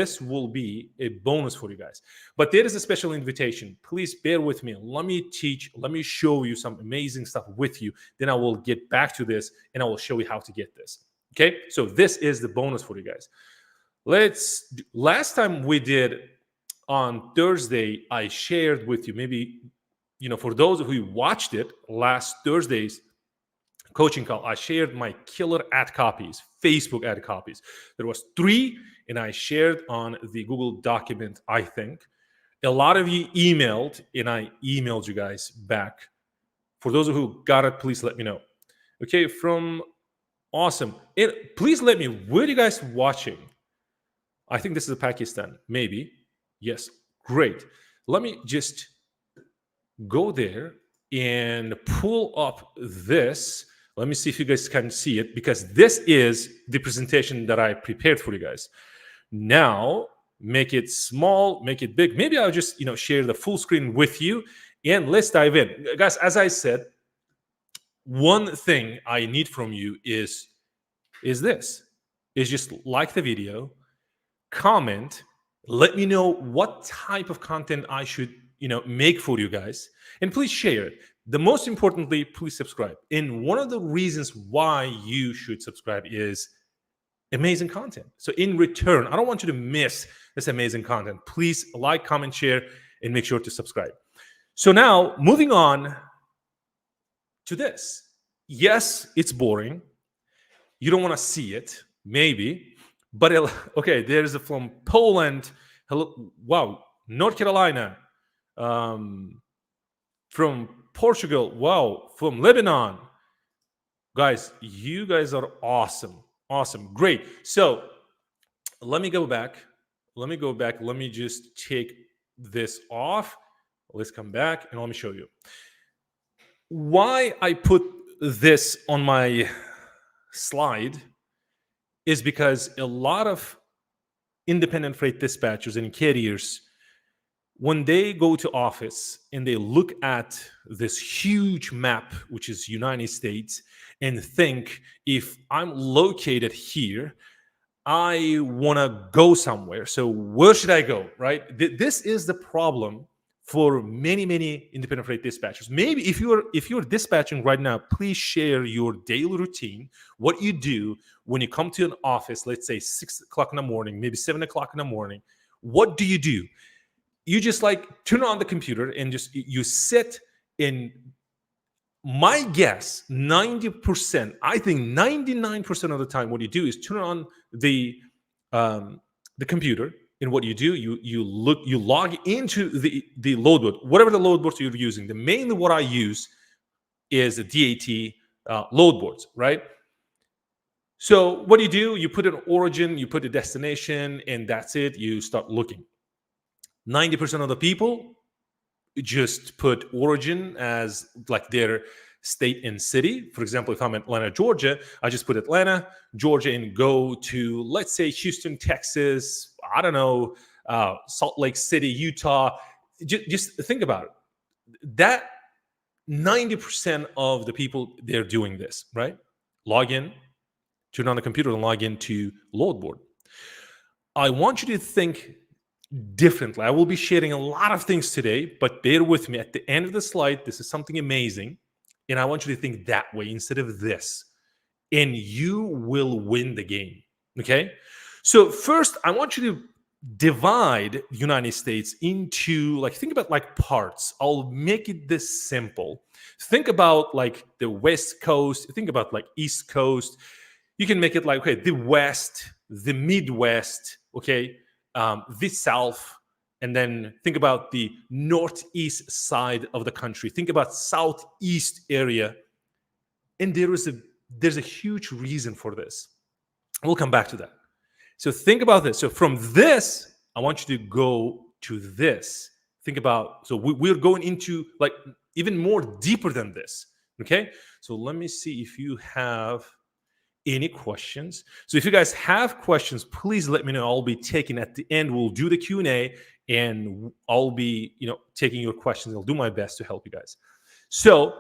this will be a bonus for you guys. But there is a special invitation. Please bear with me. Let me teach, let me show you some amazing stuff with you. Then I will get back to this and I will show you how to get this. Okay, so this is the bonus for you guys. Last time we did on Thursday, I shared with you, maybe, for those who watched it last Thursday's coaching call, I shared my killer ad copies, Facebook ad copies. There was 3, and I shared on the Google document, I think. A lot of you emailed, and I emailed you guys back. For those who got it, please let me know. Okay, awesome. Please let me, where are you guys watching? I think this is Pakistan, maybe. Yes, great. Let me just go there and pull up this. Let me see if you guys can see it, because this is the presentation that I prepared for you guys. Now, make it small, make it big. Maybe I'll just, share the full screen with you, and let's dive in. Guys, as I said, one thing I need from you is just like the video, comment, let me know what type of content I should, make for you guys, and please share it. The most importantly, please subscribe. And one of the reasons why you should subscribe is amazing content. So in return, I don't want you to miss this amazing content. Please like, comment, share, and make sure to subscribe. So now, moving on to this. Yes, it's boring. You don't want to see it, maybe. But, okay, there's from Poland. Hello, wow, North Carolina. From Portugal, wow, from Lebanon. Guys, you guys are awesome. Awesome, great. So let me go back. Let me just take this off. Let's come back and let me show you. Why I put this on my slide is because a lot of independent freight dispatchers and carriers, when they go to office and they look at this huge map, which is United States, and think, if I'm located here, I want to go somewhere. So where should I go, right? This is the problem for many independent freight dispatchers. Maybe if you're dispatching right now, please share your daily routine, what you do when you come to an office, let's say 6 o'clock in the morning, maybe 7 o'clock in the morning. What do? You just turn on the computer and just you sit in. My guess, 90%, I think 99% of the time, what you do is turn on the computer, and what you do, you log into the load board, whatever the load boards you're using. Mainly what I use is the DAT load boards, right? So what do? You put an origin, you put a destination, and that's it. You start looking. 90% of the people just put origin as their state and city. For example, if I'm in Atlanta, Georgia, I just put Atlanta, Georgia, and go to, let's say, Houston, Texas, I don't know, Salt Lake City, Utah. Just think about it. That 90% of the people, they're doing this, right? Log in, turn on the computer, and log into load board. I want you to think differently. I will be sharing a lot of things today, but bear with me. At the end of the slide, this is something amazing, and I want you to think that way instead of this, and you will win the game, okay? So first, I want you to divide the United States into, think about parts. I'll make it this simple. Think about the West Coast. Think about East Coast. You can make it okay, the West, the Midwest, okay? The South, and then think about the northeast side of the country. Think about southeast area, and there's a huge reason for this. We'll come back to that. So think about this. So from this, I want you to go to this. Think about, so we're going into even more deeper than this. Okay, so let me see if you have any questions. So if you guys have questions, please let me know. I'll be taking at the end. We'll do the Q&A, and I'll be taking your questions. I'll do my best to help you guys. So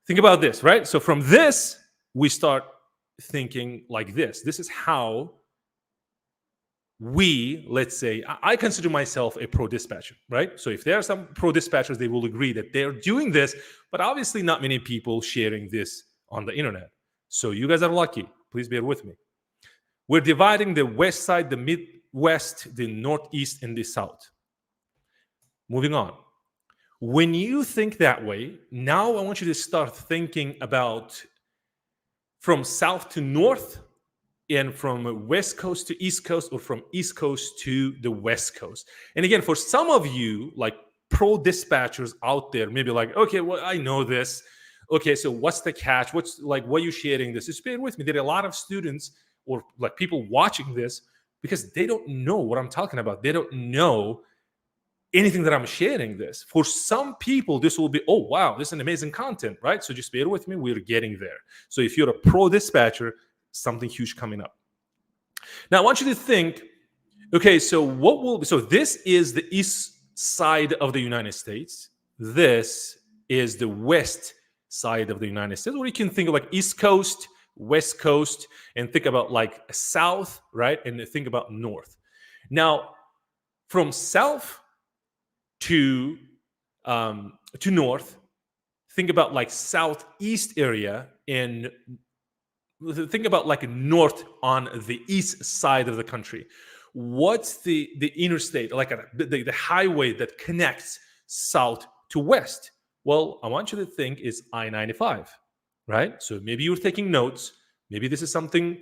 think about this, right? So from this, we start thinking like this. This is how let's say, I consider myself a pro dispatcher, right? So if there are some pro dispatchers, they will agree that they're doing this, but obviously not many people sharing this on the internet. So you guys are lucky. Please bear with me. We're dividing the west side, the midwest, the northeast, and the south. Moving on. When you think that way, now I want you to start thinking about from south to north, and from west coast to east coast, or from east coast to the west coast. And again, for some of you, like pro dispatchers out there, maybe like, okay, well, I know this. Okay, so what's the catch? What's like, what are you sharing this? Just bear with me. There are a lot of students or like people watching this because they don't know what I'm talking about. They don't know anything that I'm sharing this. For some people, this will be, oh, wow, this is an amazing content, right? So just bear with me. We're getting there. So if you're a pro dispatcher, something huge coming up. Now, I want you to think, okay, so this is the east side of the United States. This is the west side of the United States. Or you can think of like East Coast, West Coast, and think about like south, right? And think about north. Now, from south to north, think about like southeast area, and think about like north on the east side of the country. What's the interstate, like the highway that connects south to west? Well, I want you to think is I-95, right? So maybe you're taking notes. Maybe this is something,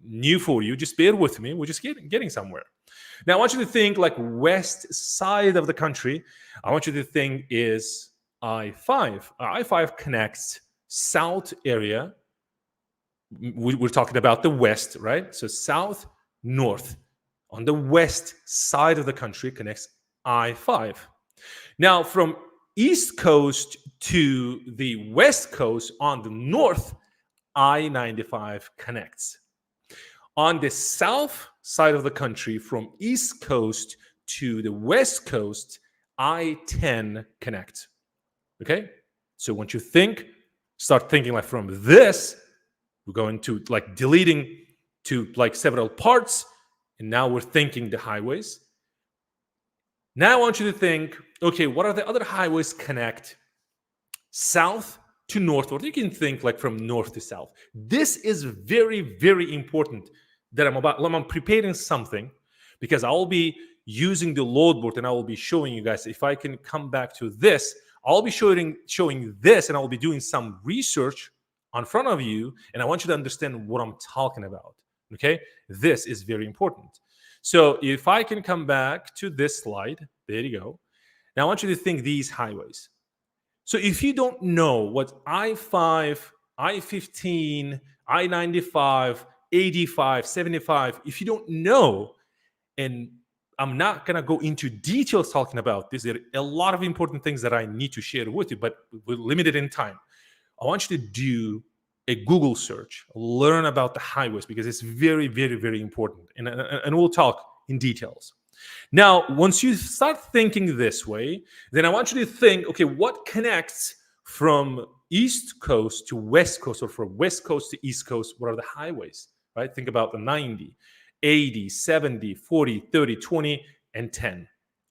new for you. Just bear with me. We're just getting somewhere. Now, I want you to think like west side of the country. I want you to think is I-5. I-5 connects south area. We're talking about the west, right? So south, north. On the west side of the country connects I-5. Now, from east coast to the west coast on the north, I-95 connects. On the south side of the country, from east coast to the west coast, I-10 connects. Okay? So once you start thinking like from this, we're going to like deleting to like several parts, and now we're thinking the highways. Now I want you to think, okay, what are the other highways connect south to north? Or you can think like from north to south. This is very, very important that I'm preparing something, because I will be using the load board and I will be showing you guys. If I can come back to this, I'll be showing this, and I will be doing some research on front of you, and I want you to understand what I'm talking about. Okay, this is very important. So if I can come back to this slide, there you go. Now I want you to think these highways. So if you don't know what I-5, I-15, I-95, 85, 75, if you don't know, and I'm not going to go into details talking about this, there are a lot of important things that I need to share with you, but we're limited in time. I want you to do a Google search, learn about the highways, because it's very, very, very important. And we'll talk in details. Now, once you start thinking this way, then I want you to think, okay, what connects from East Coast to West Coast, or from West Coast to East Coast? What are the highways, right? Think about the 90, 80, 70, 40, 30, 20, and 10.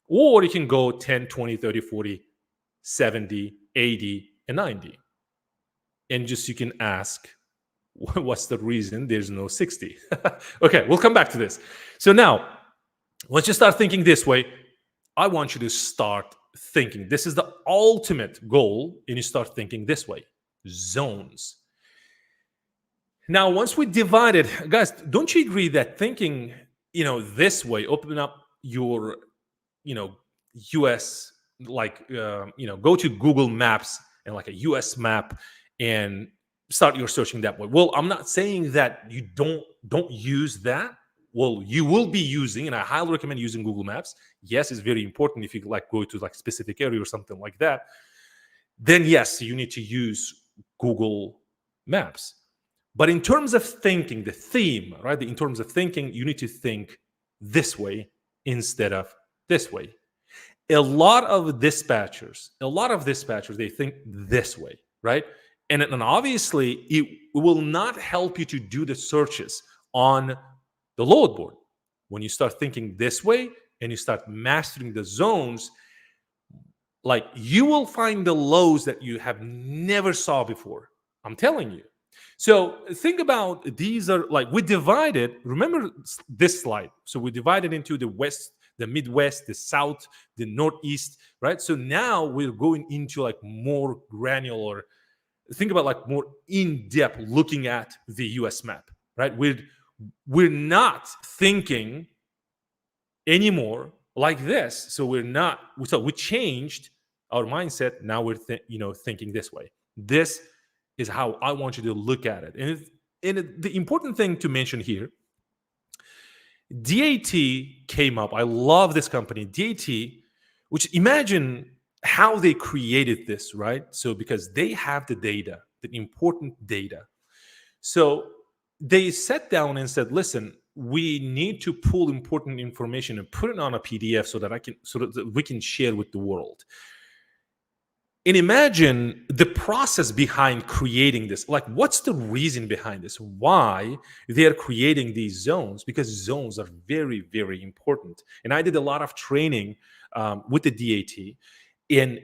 Or you can go 10, 20, 30, 40, 70, 80, and 90. And just you can ask, what's the reason there's no 60? Okay, we'll come back to this. So now, once you start thinking this way, I want you to start thinking. This is the ultimate goal, and you start thinking this way: zones. Now, once we divide it, guys, don't you agree that thinking, this way, open up your, US, like, go to Google Maps and like a US map and start your searching that way. Well, I'm not saying that you don't use that. Well, you will be using, and I highly recommend using Google Maps. Yes, it's very important if you like go to like specific area or something like that. Then yes, you need to use Google Maps. But in terms of thinking, the theme, right? In terms of thinking, you need to think this way instead of this way. A lot of dispatchers, they think this way, right? And obviously, it will not help you to do the searches on the load board. when you start thinking this way and you start mastering the zones, like you will find the lows that you have never saw before. I'm telling you. So think about, these are like, we divided, remember this slide. So we divided into the West, the Midwest, the South, the Northeast, right? So now we're going into like more granular, think about like more in-depth looking at the US map, right? We're not thinking anymore like this. So we changed our mindset. Now we're thinking this way. This is how I want you to look at it. And the important thing to mention here, DAT came up. I love this company, DAT, which, imagine how they created this, right? So because they have the data, the important data. So they sat down and said, listen, we need to pull important information and put it on a PDF so that we can share with the world. And imagine the process behind creating this. Like, what's the reason behind this? Why they're creating these zones? Because zones are very, very important. And I did a lot of training with the DAT. And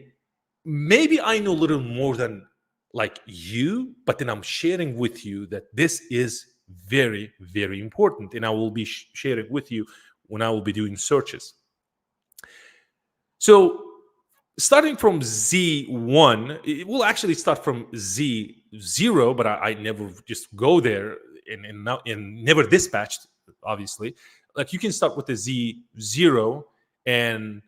maybe I know a little more than like you, but then I'm sharing with you that this is very, very important. And I will be sharing with you when I will be doing searches. So starting from Z1, it will actually start from Z0, but I never just go there and never dispatched, obviously. Like, you can start with the Z0 and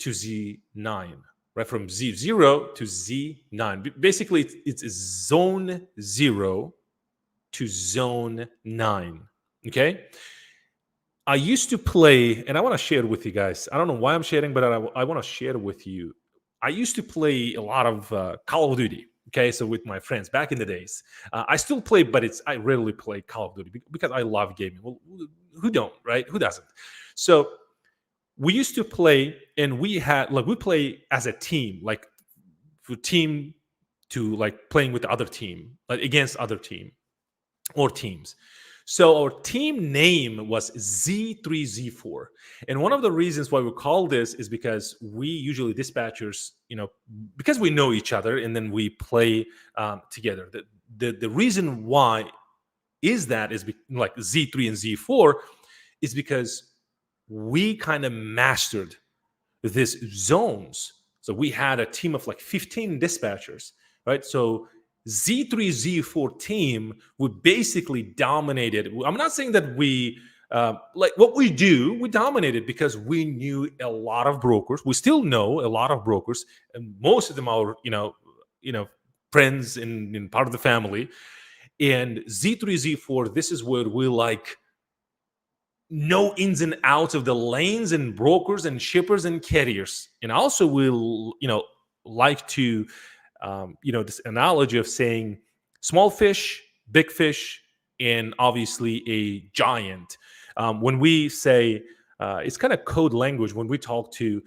to Z9, right? From Z0 to Z9. Basically, it's zone 0 to zone 9, okay? I used to play, and I want to share with you guys. I don't know why I'm sharing, but I want to share with you. I used to play a lot of Call of Duty. Okay, so with my friends back in the days, I still play, but I rarely play Call of Duty because I love gaming. Well, who don't, right? Who doesn't? So we used to play, and we play as a team, like for team to like playing with the other team, like against other team or teams. So our team name was Z3Z4. And one of the reasons why we call this is because we usually dispatchers, because we know each other and then we play together. The reason why is like Z3 and Z4 is because we kind of mastered this zones. So we had a team of like 15 dispatchers, right? So Z3, Z4 team, we basically dominated. I'm not saying that we, like what we do, we dominated because we knew a lot of brokers. We still know a lot of brokers, and most of them are, friends and part of the family. And Z3, Z4, this is where we like know ins and outs of the lanes and brokers and shippers and carriers. And also we'll, like to, this analogy of saying small fish, big fish, and obviously a giant. When we say, it's kind of code language when we talk to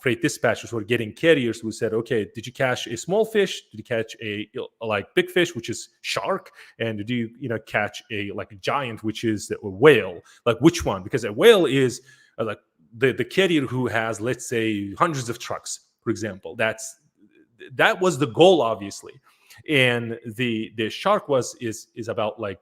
freight dispatchers who are getting carriers, we said, okay, did you catch a small fish? Did you catch a like big fish, which is shark? And did you catch a like a giant, which is a whale? Like, which one? Because a whale is like the carrier who has, let's say, hundreds of trucks, for example. That was the goal, obviously. And the shark is about, like,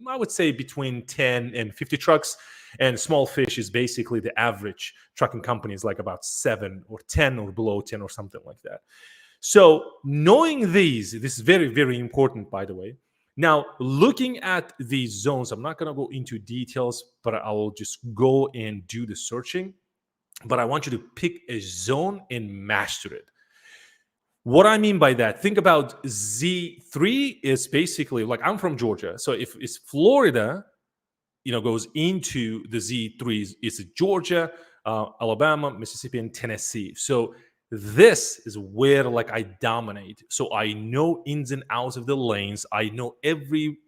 I would say between 10 and 50 trucks. And small fish is basically the average trucking company is like about 7 or 10 or below 10 or something like that. So knowing this is very, very important, by the way. Now, looking at these zones, I'm not going to go into details, but I will just go and do the searching. But I want you to pick a zone and master it. What I mean by that, think about Z3 is basically, like, I'm from Georgia. So if it's Florida, goes into the Z3s, it's Georgia, Alabama, Mississippi, and Tennessee. So this is where, like, I dominate. So I know ins and outs of the lanes. I know every,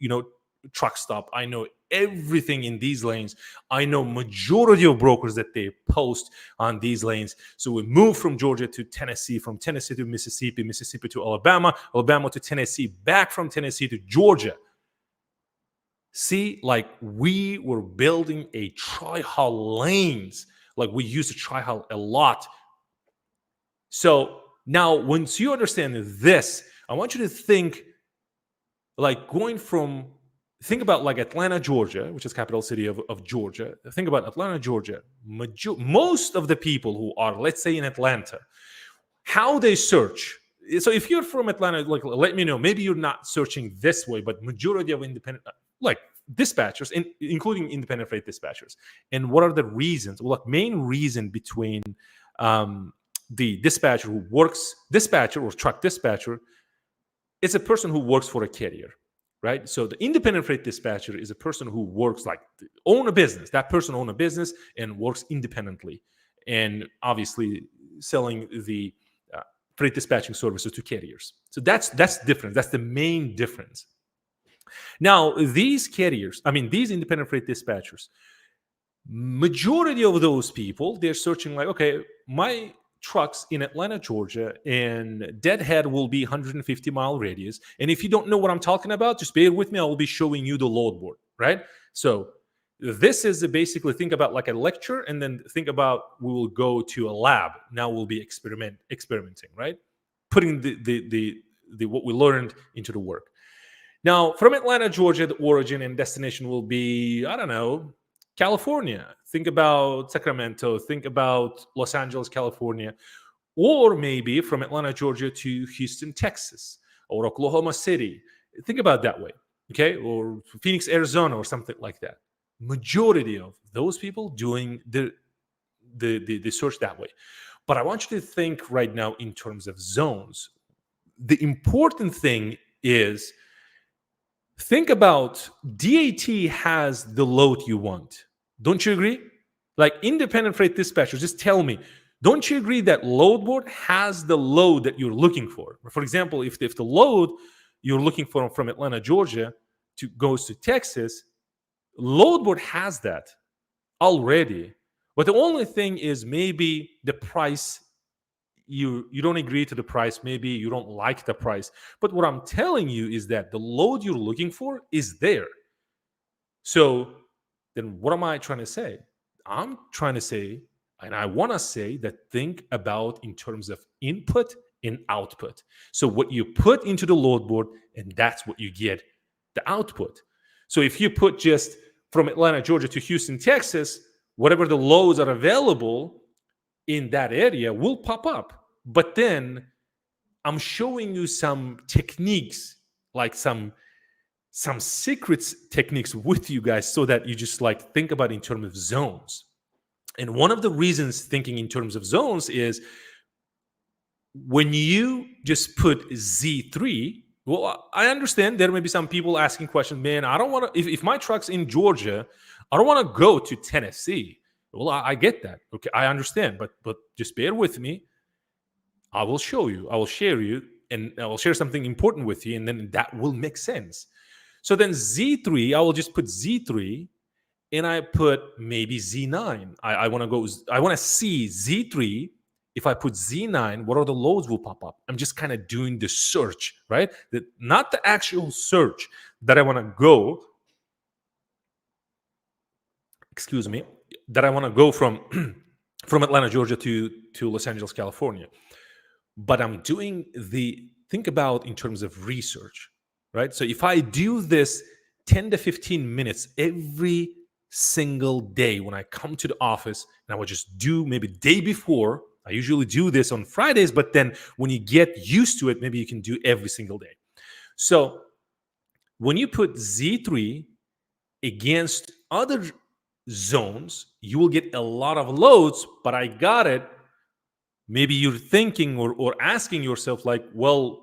truck stop. I know everything in these lanes. I know majority of brokers that they post on these lanes. So we move from Georgia to Tennessee, from Tennessee to Mississippi, Mississippi to Alabama, Alabama to Tennessee, back from Tennessee to Georgia. See, like we were building a tri-hull lanes, like we used to tri-hull a lot. So now, once you understand this, I want you to think like going from, think about like Atlanta, Georgia, which is capital city of Georgia. Think about Atlanta, Georgia. Most of the people who are, let's say, in Atlanta, how they search. So if you're from Atlanta, like let me know. Maybe you're not searching this way, but majority of independent, like dispatchers, including independent freight dispatchers. And what are the reasons? Well, like main reason between the dispatcher who works dispatcher or truck dispatcher, it's a person who works for a carrier, right? So the independent freight dispatcher is a person who works like own a business. That person own a business and works independently, and obviously selling the freight dispatching services to carriers. So that's different. That's the main difference. Now these carriers, I mean these independent freight dispatchers, majority of those people, they're searching like, okay, my trucks in Atlanta, Georgia, and deadhead will be 150-mile radius. And if you don't know what I'm talking about, just bear with me. I will be showing you the load board, right? So this is basically, think about like a lecture, and then think about we will go to a lab. Now we'll be experimenting, right? Putting the what we learned into the work. Now, from Atlanta, Georgia, the origin and destination will be, I don't know, California. Think about Sacramento. Think about Los Angeles, California. Or maybe from Atlanta, Georgia to Houston, Texas, or Oklahoma City. Think about that way, okay? Or Phoenix, Arizona, or something like that. Majority of those people doing the search that way. But I want you to think right now in terms of zones. The important thing is, think about DAT has the load you want. Don't you agree? Like independent freight dispatchers, just tell me, don't you agree that load board has the load that you're looking for? For example, if the load you're looking for from Atlanta, Georgia goes to Texas, load board has that already. But the only thing is maybe the price, you don't agree to the price, maybe you don't like the price. But what I'm telling you is that the load you're looking for is there. So then what am I trying to say? I'm trying to say, and I want to say, that think about in terms of input and output. So what you put into the load board, and that's what you get, the output. So if you put just from Atlanta, Georgia to Houston, Texas, whatever the loads are available in that area will pop up. But then I'm showing you some techniques, like some secrets techniques with you guys, so that you just like think about it in terms of zones. And one of the reasons thinking in terms of zones is when you just put Z3, well, I understand there may be some people asking questions, man, I don't want to, if my truck's in Georgia, I don't want to go to Tennessee. Well, I get that. Okay, I understand, but just bear with me. I will show you, I will share you, and I will share something important with you, and then that will make sense. So then Z3, I will just put Z3, and I put maybe Z9. I want to see Z3. If I put Z9, what are the loads will pop up? I'm just kind of doing the search, right? Not the actual search that I want to go, excuse me, that I want to go from from Atlanta, Georgia to Los Angeles, California. But I'm doing think about in terms of research, right? So if I do this 10 to 15 minutes every single day when I come to the office, and I would just do maybe day before, I usually do this on Fridays, but then when you get used to it, maybe you can do every single day. So when you put Z3 against other zones, you will get a lot of loads, but I got it. Maybe you're thinking or asking yourself like, well,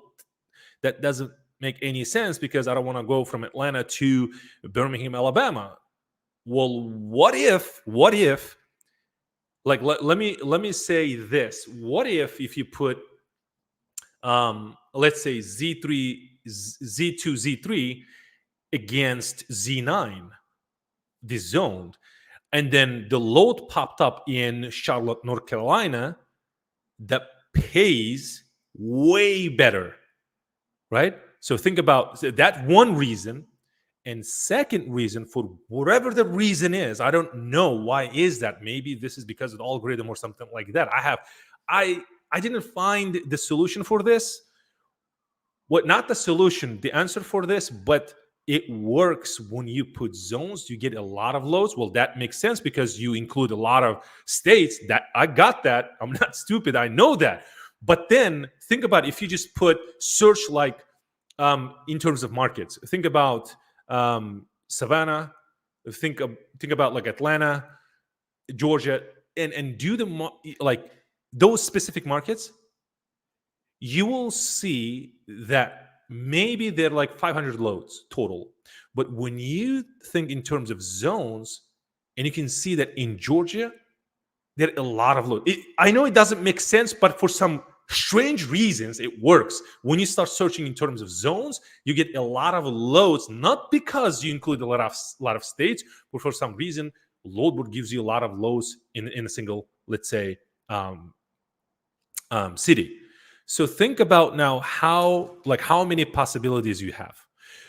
that doesn't make any sense because I don't want to go from Atlanta to Birmingham, Alabama. Well, what if like let me say this. What if you put let's say Z2 Z3 against Z9, this zone, and then the load popped up in Charlotte, North Carolina, that pays way better, right? So think about that one reason. And second reason, for whatever the reason is, I don't know why is that. Maybe this is because of the algorithm or something like that. I didn't find the solution for this. What, not the solution, the answer for this, but it works when you put zones, you get a lot of loads. Well, that makes sense because you include a lot of states. That I got that. I'm not stupid. I know that. But then think about if you just put search like in terms of markets. Think about Savannah. Think about like Atlanta, Georgia, and do the like those specific markets. You will see that maybe they're like 500 loads total. But when you think in terms of zones, and you can see that in Georgia, there are a lot of loads. I know it doesn't make sense, but for some strange reasons, it works. When you start searching in terms of zones, you get a lot of loads, not because you include a lot of states, but for some reason, load board gives you a lot of loads in a single, let's say, city. So think about now how many possibilities you have.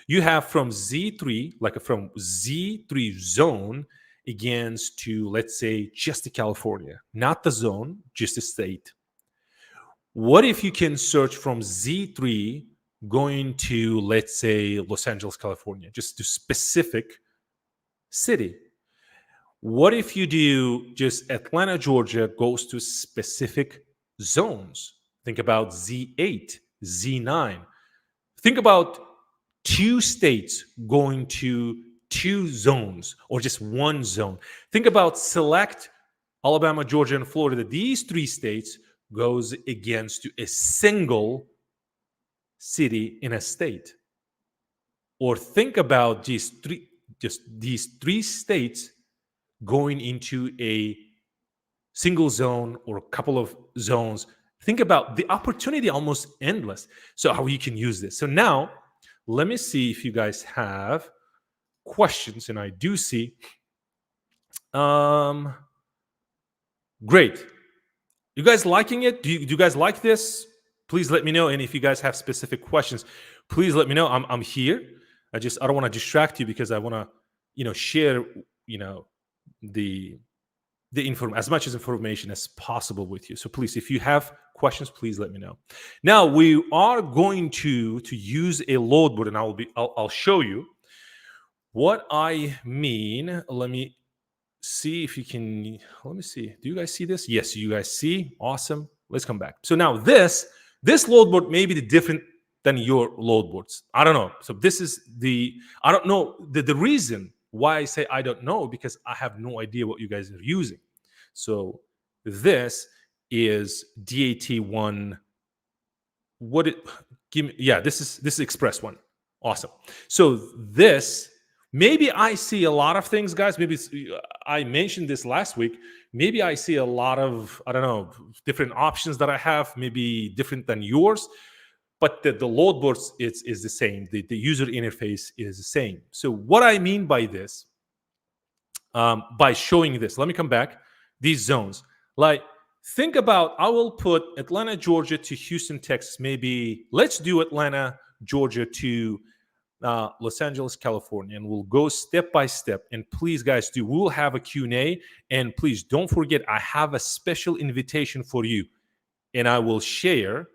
You have from Z3, like from Z3 zone against to, let's say, just California, not the zone, just a state. What if you can search from Z3 going to, let's say, Los Angeles, California, just to specific city? What if you do just Atlanta, Georgia goes to specific zones? Think about Z8, Z9. Think about two states going to two zones or just one zone. Think about select Alabama, Georgia, and Florida. These three states goes against to a single city in a state. Or think about these three states going into a single zone or a couple of zones. Think about the opportunity, almost endless. So how you can use this. So now let me see if you guys have questions, and I do see. Great. You guys liking it? Do you guys like this? Please let me know. And if you guys have specific questions, please let me know. I'm here. I don't want to distract you because I want to, share, the as much as information as possible with you. So please, if you have questions, please let me know. Now we are going to use a load board, and I'll show you what I mean. Let me see if you can. Let me see. Do you guys see this? Yes, you guys see. Awesome. Let's come back. So now this load board may be different than your load boards. I don't know. So this is I don't know the reason why I say I don't know, because I have no idea what you guys are using. So this is DAT1. This is Express one. Awesome. So this, maybe I see a lot of things, guys. Maybe I mentioned this last week. Maybe I see a lot of, I don't know, different options that I have, maybe different than yours. But the load boards is the same. The user interface is the same. So what I mean by this, by showing this, let me come back. These zones, like think about, I will put Atlanta, Georgia to Houston, Texas. Maybe let's do Atlanta, Georgia to Los Angeles, California, and we'll go step by step. And please, guys, we will have a Q&A. And please don't forget, I have a special invitation for you, and I will share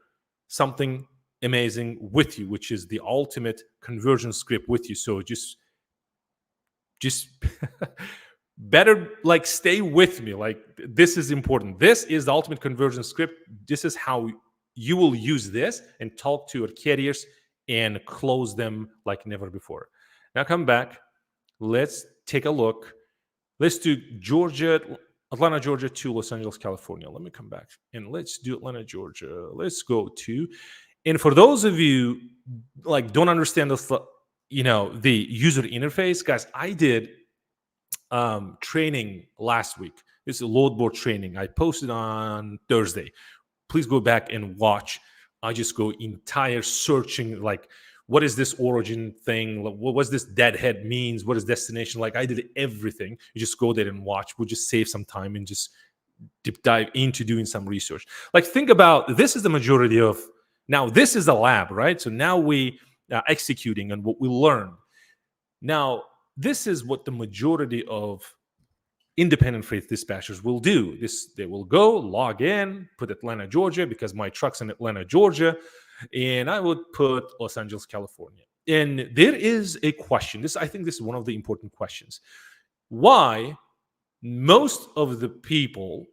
something amazing with you, which is the ultimate conversion script with you. So just better stay with me. Like, this is important. This is the ultimate conversion script. This is how you will use this and talk to your carriers and close them like never before. Now come back. Let's take a look. Let's do Atlanta, Georgia to Los Angeles, California. Let me come back and let's do Atlanta, Georgia. Let's go to, and for those of you don't understand this, the user interface, guys, I did training last week. It's a load board training. I posted on Thursday. Please go back and watch. I just go entire searching, what is this origin thing? What was this deadhead means? What is destination? I did everything. You just go there and watch. We'll just save some time and just deep dive into doing some research. Think about, this is the majority of, now this is the lab, right? So now we are executing on what we learned. Now, this is what the majority of independent freight dispatchers will do. They will go log in, put Atlanta, Georgia, because my truck's in Atlanta, Georgia, and I would put Los Angeles, California. And there is a question. I think this is one of the important questions. Why most of the people,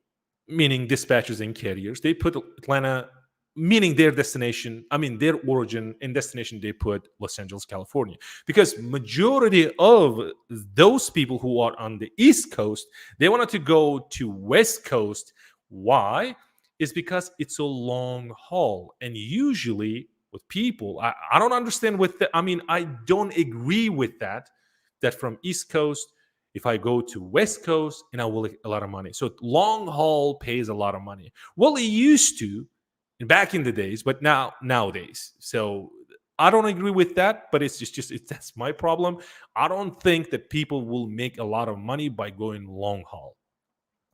meaning dispatchers and carriers, they put Atlanta, meaning their destination, their origin and destination, they put Los Angeles, California. Because majority of those people who are on the East Coast, they wanted to go to West Coast. Why? Is because it's a long haul. And usually with people, I don't understand with that. I don't agree with that from East Coast, if I go to West Coast, and I will make a lot of money. So long haul pays a lot of money. Well, it used to back in the days, but nowadays. So I don't agree with that, but it's that's my problem. I don't think that people will make a lot of money by going long haul.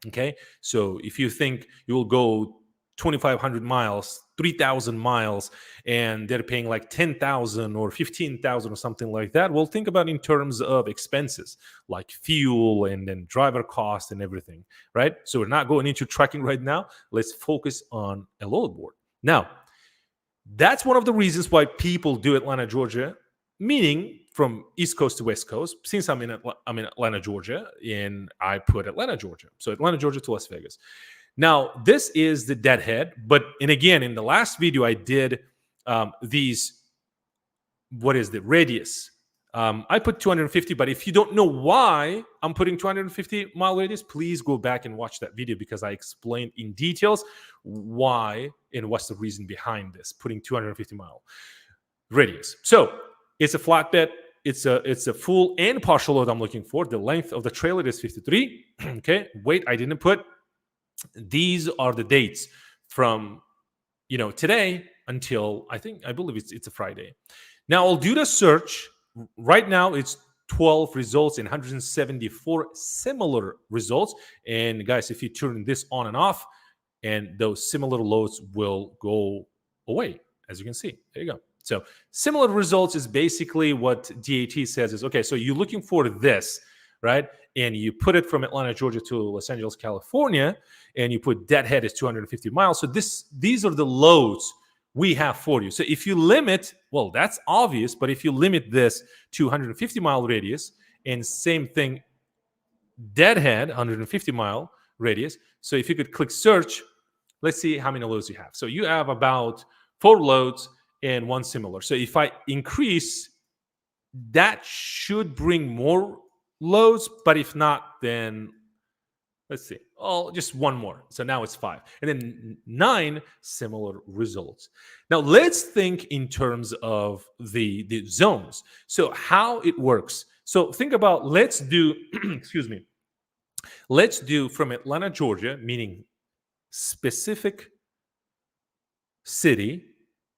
Okay, so if you think you will go 2,500 miles, 3,000 miles, and they're paying like 10,000 or 15,000 or something like that, well, think about in terms of expenses like fuel and then driver cost and everything, right? So we're not going into tracking right now. Let's focus on a load board. Now, that's one of the reasons why people do Atlanta, Georgia, meaning from East Coast to West Coast. Since I'm in Atlanta, Georgia, and I put Atlanta, Georgia. So Atlanta, Georgia to Las Vegas. Now, this is the deadhead, and again, in the last video, I did these, what is the radius? I put 250, but if you don't know why I'm putting 250 mile radius, please go back and watch that video because I explained in details why and what's the reason behind this, putting 250 mile radius. So it's a flatbed. It's a full and partial load I'm looking for. The length of the trailer is 53. Okay, weight I didn't put. These are the dates from today until I believe it's a Friday. Now I'll do the search. Right now it's 12 results and 174 similar results. And guys, if you turn this on and off, and those similar loads will go away, as you can see. There you go. So similar results is basically what DAT says is, okay, so you're looking for this, right? And you put it from Atlanta, Georgia to Los Angeles, California, and you put deadhead is 250 miles. So these are the loads we have for you. So if you limit, well, that's obvious, but if you limit this to 150 mile radius, and same thing, deadhead, 150 mile radius. So if you could click search, let's see how many loads you have. So you have about 4 loads and 1 similar. So if I increase, that should bring more loads, but if not, then let's see. Oh, just 1 more. So now it's 5. And then 9 similar results. Now let's think in terms of the zones. So how it works. So think about, let's do, excuse me. Let's do from Atlanta, Georgia, meaning specific city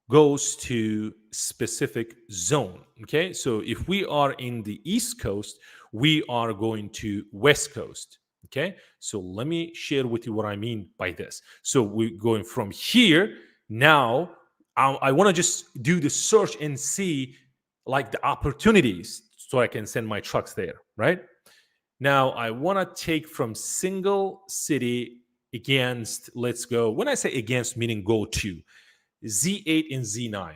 goes to specific zone. Okay, so if we are in the East Coast, we are going to West Coast. Okay, so let me share with you what I mean by this. So we're going from here. Now I want to just do the search and see like the opportunities so I can send my trucks there, right? Now I want to take from single city against, let's go, when I say against, meaning go to Z8 and Z9.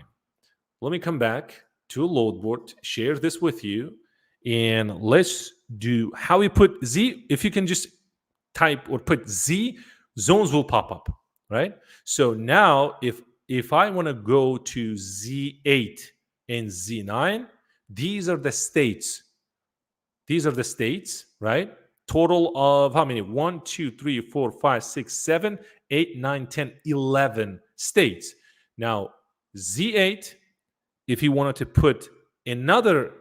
Let me come back to a load board, share this with you, and let's do how we put Z. If you can just type or put Z, zones will pop up, right? So now if I want to go to Z8 and Z9, these are the states. These are the states, right? Total of how many? 1, 2, 3, 4, 5, 6, 7, 8, 9, 10, 11 states. Now, Z8, if you wanted to put another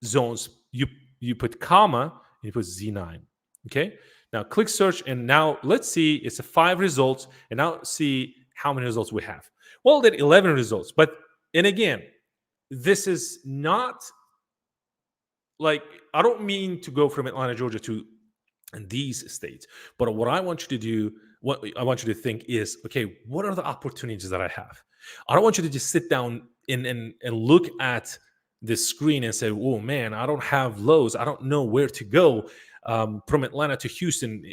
zones, you put comma, and you put Z9. Okay? Now, click search, and now let's see, it's a 5 results, and now see how many results we have. Well, there are 11 results, and again, this is not like, I don't mean to go from Atlanta, Georgia to these states, but what I want you to do, what I want you to think is, okay, what are the opportunities that I have? I don't want you to just sit down and look at this screen and say, oh man, I don't have loads, I don't know where to go, from Atlanta to Houston,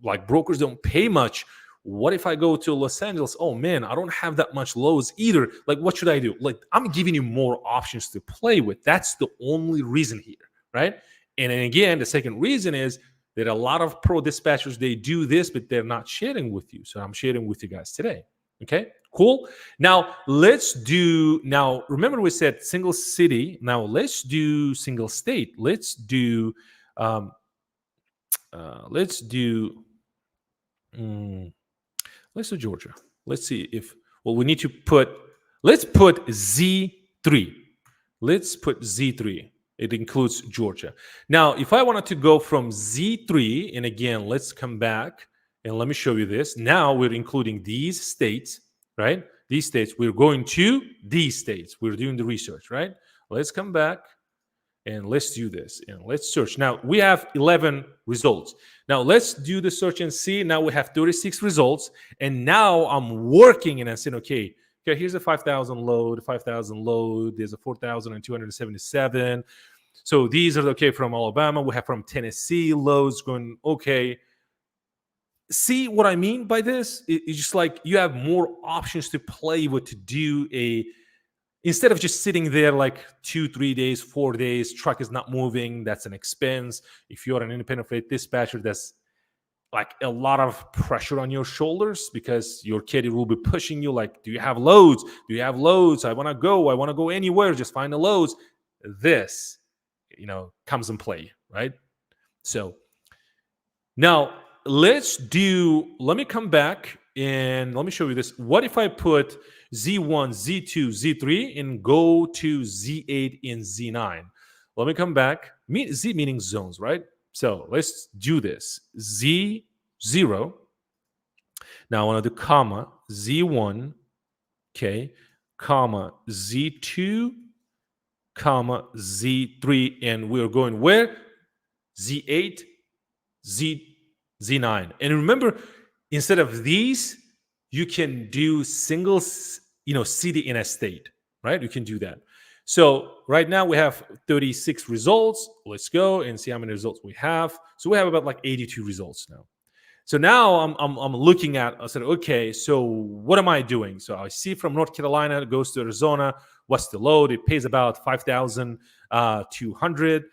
like brokers don't pay much. What if I go to Los Angeles? Oh man, I don't have that much loads either. Like, what should I do? Like, I'm giving you more options to play with. That's the only reason here, right? And then again, the second reason is that a lot of pro dispatchers, they do this, but they're not sharing with you. So I'm sharing with you guys today. Okay, cool. Now remember we said single city. Now let's do single state. Let's do let's do Georgia. Let's see if, well, we need to let's put Z3. Let's put Z3. It includes Georgia. Now, if I wanted to go from Z3, and again, let's come back and let me show you this. Now we're including these states, right? These states, we're going to these states. We're doing the research, right? Let's come back and let's do this and let's search. Now we have 11 results. Now let's do the search and see. Now we have 36 results. And now I'm working and I'm saying, okay, here's a 5,000 load, 5,000 load. There's a 4,277. So these are okay from Alabama. We have from Tennessee loads going, okay. See what I mean by this? It's just like you have more options to play with, to do instead of just sitting there like 2, 3 days, 4 days, truck is not moving. That's an expense. If you're an independent freight dispatcher, that's like a lot of pressure on your shoulders because your carrier will be pushing you like, do you have loads? Do you have loads? I want to go anywhere. Just find the loads. This, comes in play, right? So now let me come back and let me show you this. What if I put Z1, Z2, Z3 and go to Z8 and Z9? Let me come back. Z meaning zones, right? So let's do this. Z0. Now I want to do comma, Z1, okay, comma, Z2, comma, Z3. And we're going where? Z8, Z9. And remember, instead of these, you can do single, city in a state, right? You can do that. So right now we have 36 results. Let's go and see how many results we have. So we have about like 82 results now. So now I'm looking at, I said, okay, so what am I doing? So I see from North Carolina, it goes to Arizona. What's the load? It pays about 5,200.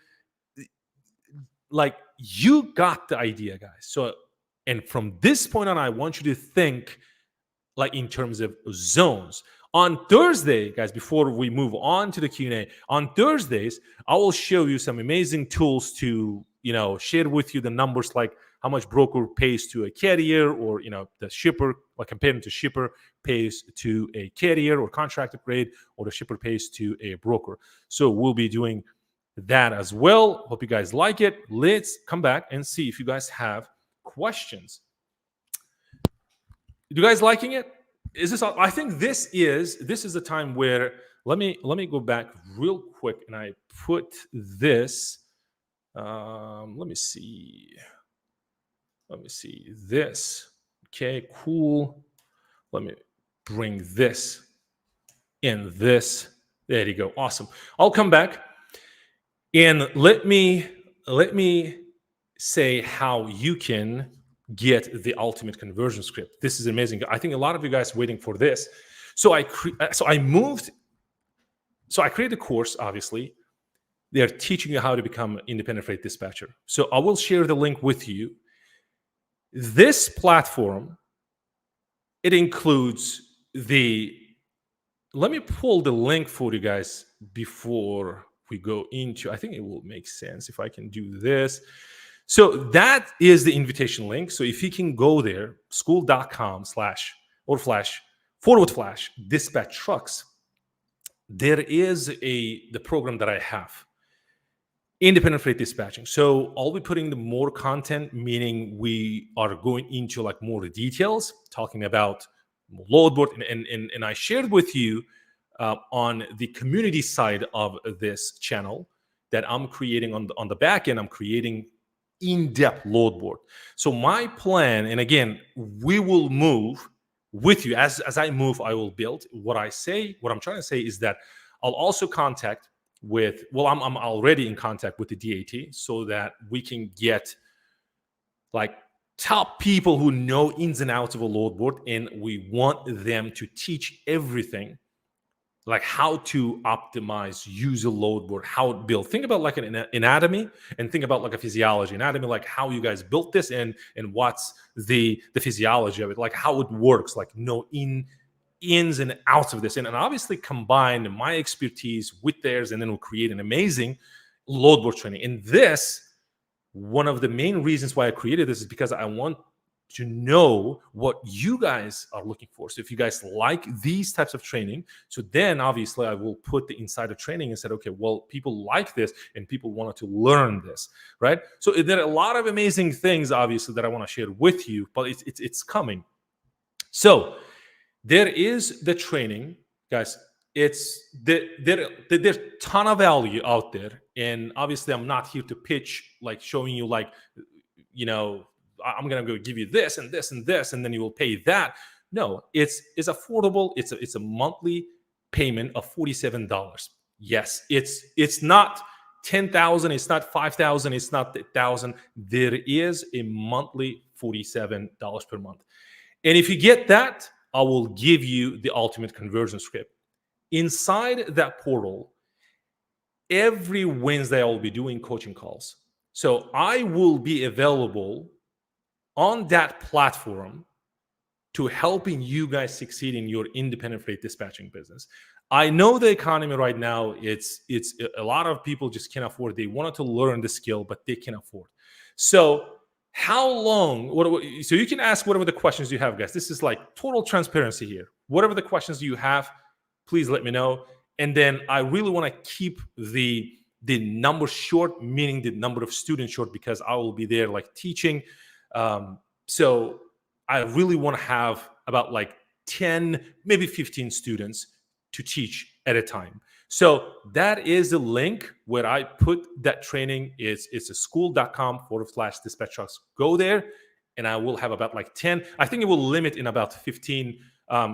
Like, you got the idea, guys. So, and from this point on, I want you to think like in terms of zones. On Thursday, guys, before we move on to the Q&A, on Thursdays, I will show you some amazing tools to, share with you the numbers, like how much broker pays to a carrier, or, the shipper, like comparing to shipper pays to a carrier or contracted rate, or the shipper pays to a broker. So we'll be doing that as well. Hope you guys like it. Let's come back and see if you guys have questions. You guys liking it? Is this? I think this is the time where let me go back real quick, and I put this. Let me see this. Okay, cool. Let me bring this in. This. There you go. Awesome. I'll come back and let me say how you can get the ultimate conversion script. This is amazing. I think a lot of you guys are waiting for this. So I created a course. Obviously, they're teaching you how to become an independent freight dispatcher. So I will share the link with you. This platform, it includes let me pull the link for you guys before we go into, I think it will make sense if I can do this. So that is the invitation link. So if you can go there, school.com/dispatch trucks, there is the program that I have, independent freight dispatching. So I'll be putting the more content, meaning we are going into like more details, talking about load board. And I shared with you on the community side of this channel that I'm creating on the back end. I'm creating in-depth load board. So my plan, and again, we will move with you as I move. I will build. What I'm trying to say is that I'll also contact with, well, I'm already in contact with the DAT so that we can get like top people who know ins and outs of a load board, and we want them to teach everything, like how to optimize, use a load board, how it built. Think about like an anatomy, and think about like a physiology. Anatomy, like how you guys built this, and what's the physiology of it, like how it works, like no ins and outs of this, and obviously combine my expertise with theirs, and then we'll create an amazing load board training. And this, one of the main reasons why I created this is because I want to know what you guys are looking for. So if you guys like these types of training, so then obviously I will put the insider training and said, okay, well, people like this and people wanted to learn this, right? So there are a lot of amazing things, obviously, that I want to share with you, but it's coming. So there is the training, guys. There's a ton of value out there, and obviously I'm not here to pitch, like showing you like, I'm gonna go give you this and this and this, and then you will pay that. No, it's affordable. It's a monthly payment of $47. Yes, it's not 10,000, it's not 5,000, it's not 1,000. There is a monthly $47 per month, and if you get that, I will give you the ultimate conversion script. Inside that portal, every Wednesday I will be doing coaching calls. So I will be available on that platform to helping you guys succeed in your independent freight dispatching business. I know the economy right now, it's a lot of people just can't afford. They wanted to learn the skill, but they can't afford. So how long, so you can ask whatever the questions you have, guys. This is like total transparency here. Whatever the questions you have, please let me know. And then I really want to keep the number short, meaning the number of students short, because I will be there like teaching. So I really want to have about like 10, maybe 15 students to teach at a time. So that is the link where I put that training. It's a school.com/dispatch trucks. Go there, and I will have about like 10. I think it will limit in about 15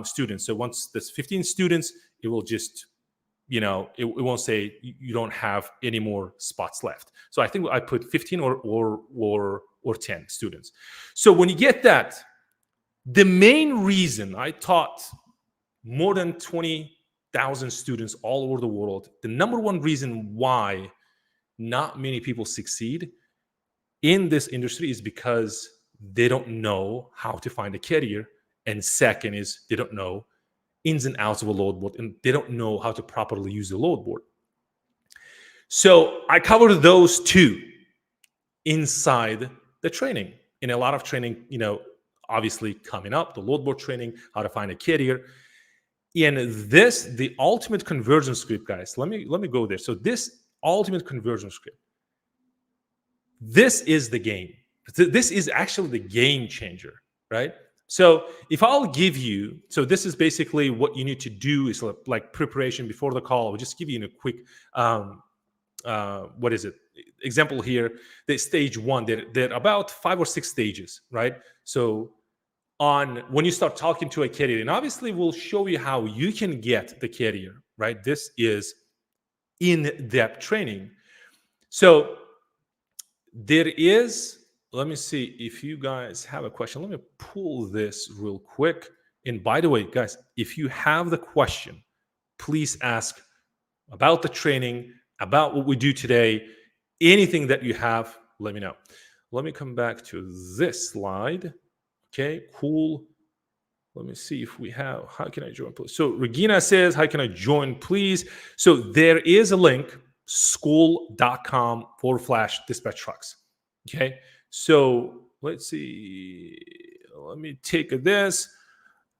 students. So once there's 15 students, it will just, it won't say you don't have any more spots left. So I think I put 15 or 10 students. So when you get that, the main reason I taught more than 20,000 students all over the world, the number one reason why not many people succeed in this industry is because they don't know how to find a carrier. And second is they don't know ins and outs of a load board, and they don't know how to properly use the load board. So I covered those two inside the training. In a lot of training, obviously coming up, the load board training, how to find a carrier. And this, the ultimate conversion script, guys, let me go there. So this ultimate conversion script, this is the game. This is actually the game changer, right? So if I'll give you, so this is basically what you need to do is like preparation before the call. I'll just give you in a quick, example here. The stage one, there are about 5 or 6 stages, right? So when you start talking to a carrier, and obviously we'll show you how you can get the carrier, right? This is in-depth training. So there is, let me see if you guys have a question. Let me pull this real quick. And by the way, guys, if you have the question, please ask about the training, about what we do today, anything that you have, let me know. Let me come back to this slide. Okay, cool. Let me see if we have, how can I join, please? So Regina says, how can I join, please? So there is a link, school.com/dispatch trucks. Okay, so let's see. Let me take this.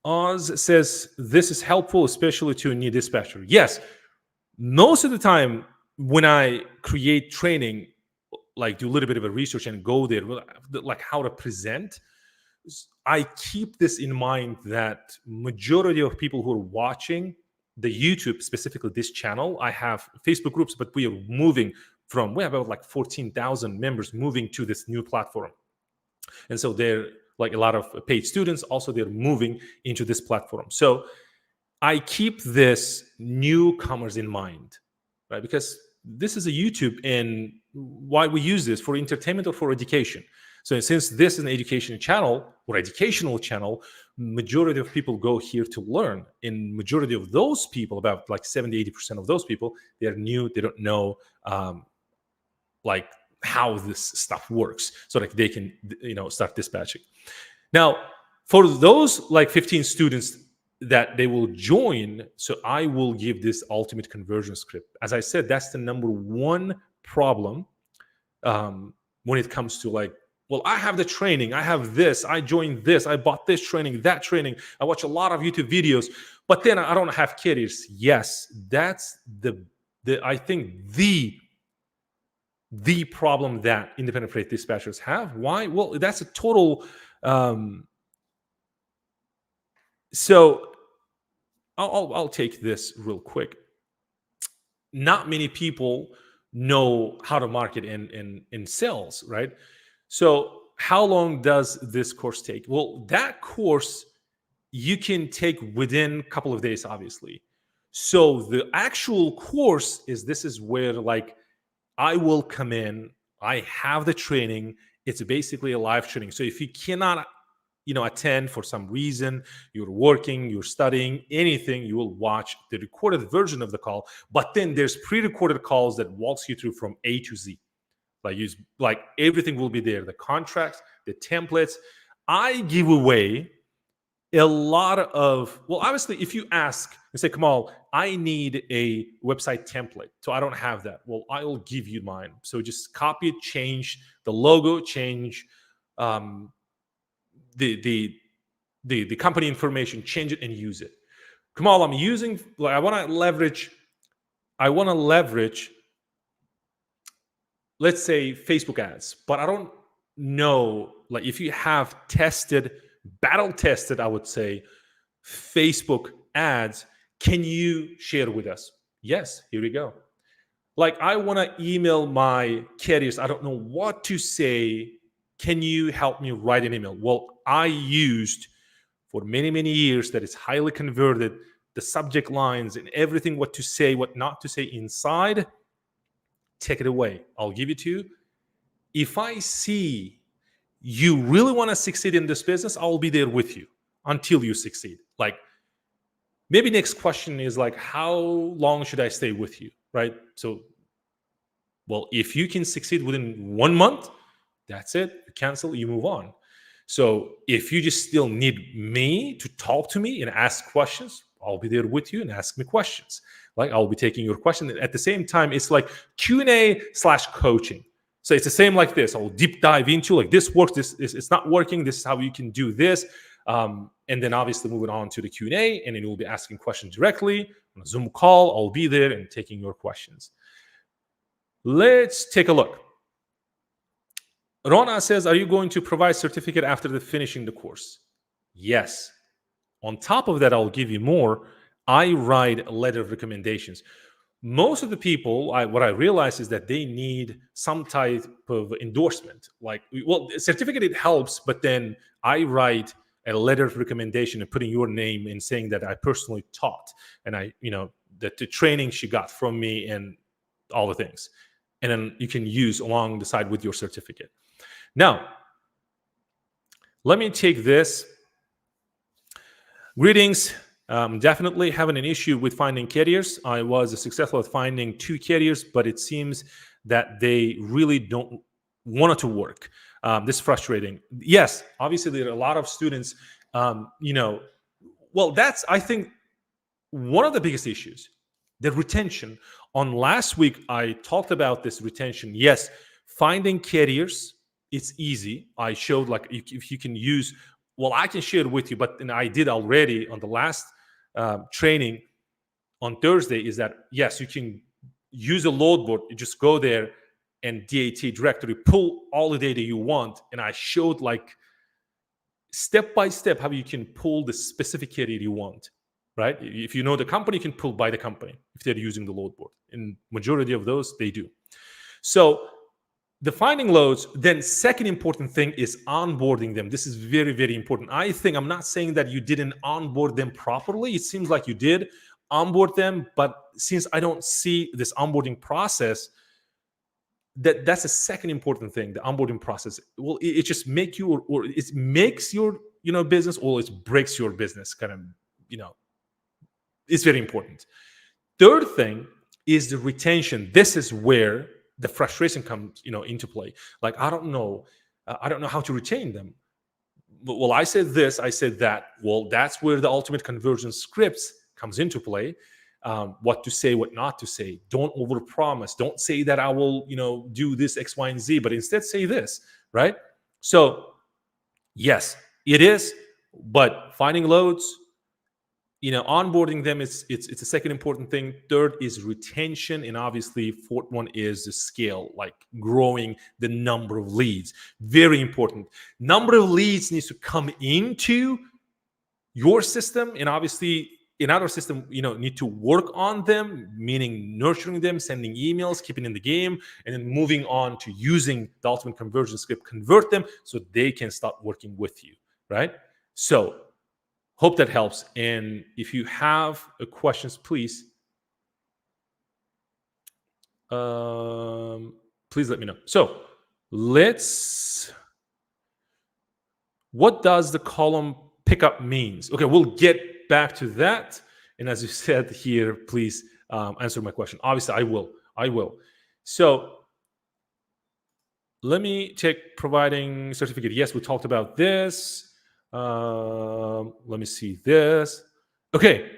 Oz says, this is helpful, especially to a new dispatcher. Yes, most of the time when I create training, like do a little bit of a research and go there, like how to present, I keep this in mind that majority of people who are watching the YouTube, specifically this channel, I have Facebook groups, but we are moving from, we have about like 14,000 members moving to this new platform. And so they're like a lot of paid students, also they're moving into this platform. So I keep this newcomers in mind, right? Because this is a YouTube, and why we use this for entertainment or for education. So since this is an education channel or educational channel, majority of people go here to learn. And majority of those people, about like 70-80% of those people, they're new, they don't know like how this stuff works, so like they can start dispatching. Now for those like 15 students that they will join, so I will give this ultimate conversion script. As I said, that's the number one problem when it comes to like, well, I have the training, I have this, I joined this, I bought this training, that training, I watch a lot of YouTube videos, but then I don't have carriers. Yes, that's the I think the problem that independent freight dispatchers have. Why? Well, that's a total so I'll take this real quick. Not many people know how to market in sales, right? So how long does this course take? Well, that course you can take within a couple of days, obviously. So the actual course this is where like I will come in, I have the training. It's basically a live training. So if you cannot attend for some reason, you're working, you're studying, anything, you will watch the recorded version of the call. But then there's pre-recorded calls that walks you through from A to Z. Like everything will be there, the contracts, the templates. I give away a lot of, well, obviously, if you ask and say, Kamal, I need a website template, so I don't have that. Well, I'll give you mine. So just copy it, change the logo, change the company information, change it and use it. Kamal, I'm using, like, I want to leverage, let's say Facebook ads, but I don't know, like if you have battle tested, I would say, Facebook ads, can you share with us? Yes, here we go. Like I want to email my carriers, I don't know what to say. Can you help me write an email? Well, I used for many, many years that is highly converted, the subject lines and everything, what to say, what not to say inside. Take it away. I'll give it to you. If I see you really want to succeed in this business, I'll be there with you until you succeed. Like maybe next question is like, how long should I stay with you? Right? So, well, if you can succeed within 1 month, that's it. You cancel, you move on. So if you just still need me to talk to me and ask questions, I'll be there with you and ask me questions. Like I'll be taking your question. At the same time, it's like Q&A/coaching. So it's the same like this. I'll deep dive into like this works, this it's not working, this is how you can do this. And then obviously moving on to the Q&A, and then you'll be asking questions directly on a Zoom call. I'll be there and taking your questions. Let's take a look. Rona says, are you going to provide certificate after finishing the course? Yes. On top of that, I'll give you more. I write a letter of recommendations. Most of the people, what I realize is that they need some type of endorsement. Like, well, certificate, it helps, but then I write a letter of recommendation and putting your name and saying that I personally taught and that the training she got from me and all the things. And then you can use along the side with your certificate. Now, let me take this. Greetings. Definitely having an issue with finding carriers. I was successful at finding 2 carriers, but it seems that they really don't want it to work. This is frustrating. Yes, obviously there are a lot of students, well, that's, I think, one of the biggest issues, the retention. On last week, I talked about this retention. Yes, finding carriers, it's easy. I showed like if you can use, well, I can share it with you, but I did already on the last training on Thursday, is that yes, you can use a load board. You just go there and DAT directory, pull all the data you want. And I showed like step by step how you can pull the specific carrier you want, right? If you know the company, you can pull by the company if they're using the load board. In majority of those, they do. So the finding loads, then second important thing is onboarding them. This is very, very important. I'm not saying that you didn't onboard them properly. It seems like you did. onboard them. But since I don't see this onboarding process, that's a second important thing, the onboarding process. Well, it just make you, or it makes your business, or it breaks your business, kind of, it's very important. Third thing is the retention. This is where the frustration comes into play. Like, I don't know how to retain them. Well, I said this, I said that. Well, that's where the ultimate conversion scripts comes into play. What to say, what not to say. Don't overpromise. Don't say that I will, do this X, Y, and Z, but instead say this, right? So, yes, it is. But finding loads, onboarding them, it's a second important thing. Third is retention, and obviously fourth one is the scale, like growing the number of leads. Very important. Number of leads needs to come into your system, and obviously in our system, need to work on them, meaning nurturing them, sending emails, keeping in the game, and then moving on to using the ultimate conversion script, convert them so they can start working with you, right? So hope that helps. And if you have questions, please let me know. So what does the column pickup means? Okay, we'll get back to that. And as you said here, please answer my question. Obviously, I will. So let me check providing certificate. Yes, we talked about this. Let me see this. Okay,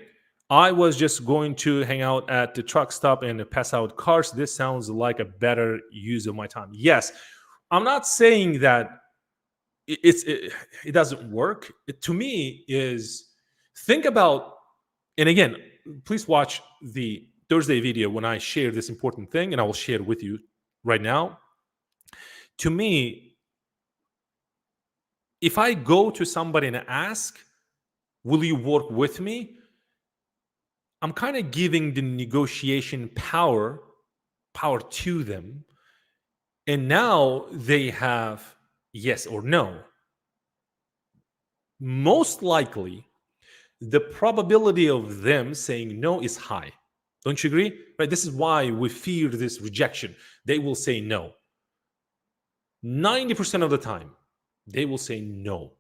I was just going to hang out at the truck stop and pass out cards. This sounds like a better use of my time. Yes, I'm not saying that it doesn't work. To me, is think about, and again, please watch the Thursday video when I share this important thing, and I will share it with you right now. To me, if I go to somebody and ask, will you work with me? I'm kind of giving the negotiation power to them. And now they have yes or no. Most likely, the probability of them saying no is high. Don't you agree? Right? This is why we fear this rejection. They will say no. 90% of the time, they will say no.